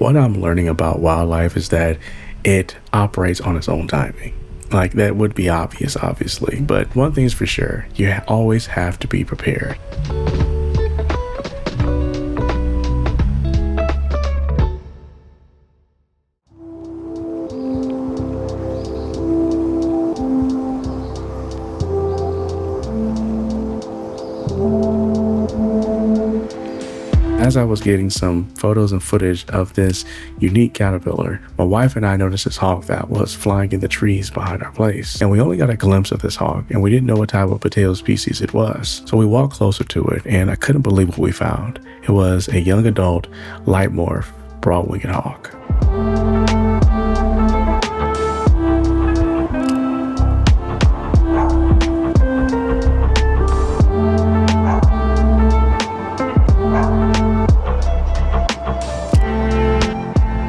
What I'm learning about wildlife is that it operates on its own timing. Like, that would be obvious, obviously, but one thing's for sure, you always have to be prepared. As I was getting some photos and footage of this unique caterpillar, my wife and I noticed this hawk that was flying in the trees behind our place. And we only got a glimpse of this hawk, and we didn't know what type of potato species it was. So we walked closer to it, and I couldn't believe what we found. It was a young adult light morph broad-winged hawk.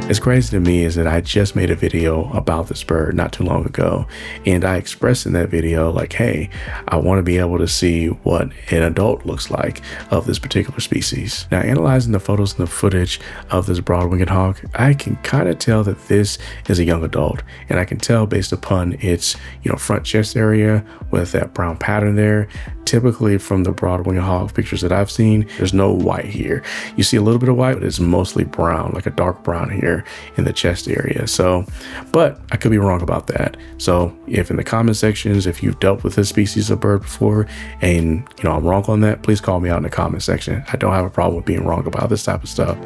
It's crazy to me is that I just made a video about this bird not too long ago, and I expressed in that video like, hey, I want to be able to see what an adult looks like of this particular species. Now, analyzing the photos and the footage of this broad-winged hawk, I can kind of tell that this is a young adult, and I can tell based upon its front chest area with that brown pattern there. Typically from the broad-winged hawk pictures that I've seen, there's no white here. You see a little bit of white, but it's mostly brown, like a dark brown here in the chest area. So, but I could be wrong about that. So if in the comment sections, if you've dealt with this species of bird before and I'm wrong on that, please call me out in the comment section. I don't have a problem with being wrong about this type of stuff.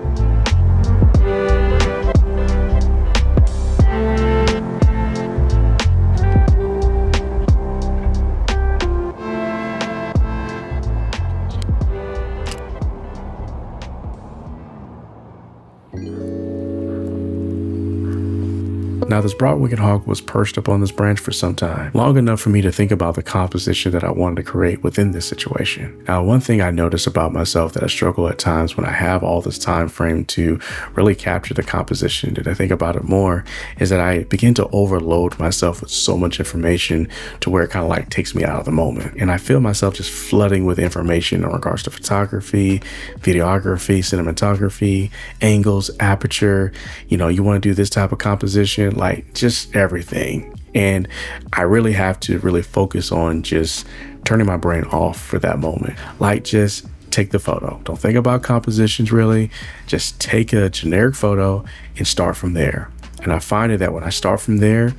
Now, this broad-winged hawk was perched up on this branch for some time, long enough for me to think about the composition that I wanted to create within this situation. Now, one thing I notice about myself that I struggle at times when I have all this time frame to really capture the composition, and I think about it more, is that I begin to overload myself with so much information to where it kind of like takes me out of the moment. And I feel myself just flooding with information in regards to photography, videography, cinematography, angles, aperture. You want to do this type of composition, like just everything. And I really have to really focus on just turning my brain off for that moment. Like, just take the photo. Don't think about compositions really. Just take a generic photo and start from there. And I find that when I start from there,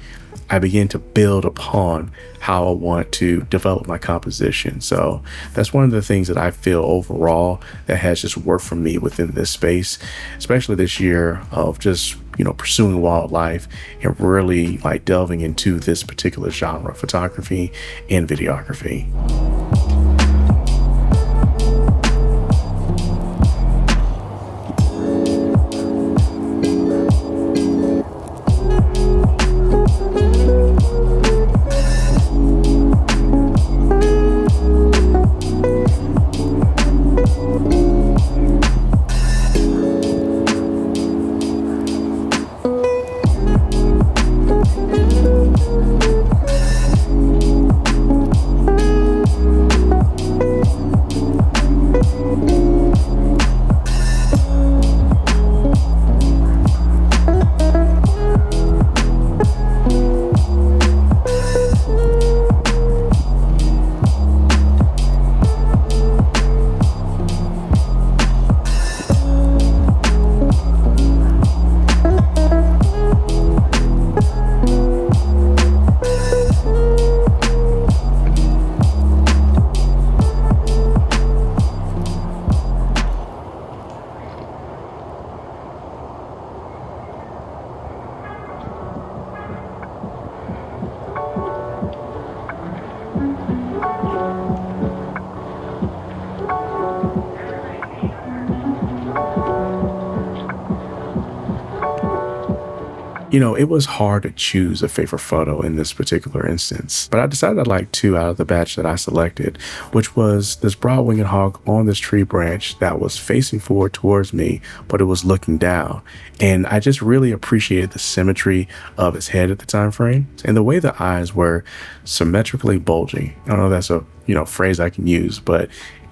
I begin to build upon how I want to develop my composition. So that's one of the things that I feel overall that has just worked for me within this space, especially this year of just, pursuing wildlife and really like delving into this particular genre of photography and videography. It was hard to choose a favorite photo in this particular instance, but I decided I liked two out of the batch that I selected, which was this broad-winged hawk on this tree branch that was facing forward towards me, but it was looking down. And I just really appreciated the symmetry of its head at the time frame and the way the eyes were symmetrically bulging. I don't know if that's a phrase I can use, but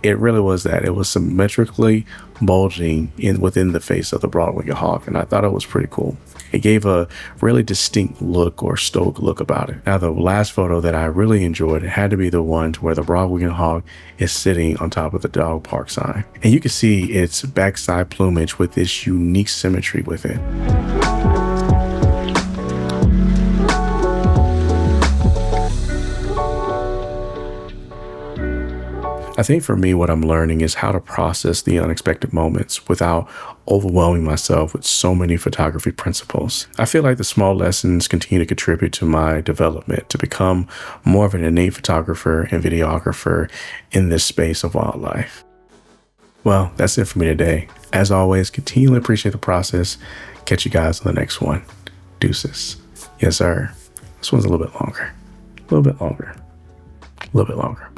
it really was that. It was symmetrically bulging within the face of the broad-winged hawk, and I thought it was pretty cool. It gave a really distinct look or stoic look about it. Now, the last photo that I really enjoyed had to be the one where the broad-winged hawk is sitting on top of the dog park sign. And you can see its backside plumage with this unique symmetry with it. I think for me, what I'm learning is how to process the unexpected moments without overwhelming myself with so many photography principles. I feel like the small lessons continue to contribute to my development to become more of an innate photographer and videographer in this space of wildlife. Well, that's it for me today. As always, continue to appreciate the process. Catch you guys on the next one. Deuces. Yes, sir. This one's a little bit longer, but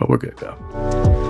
we're good though.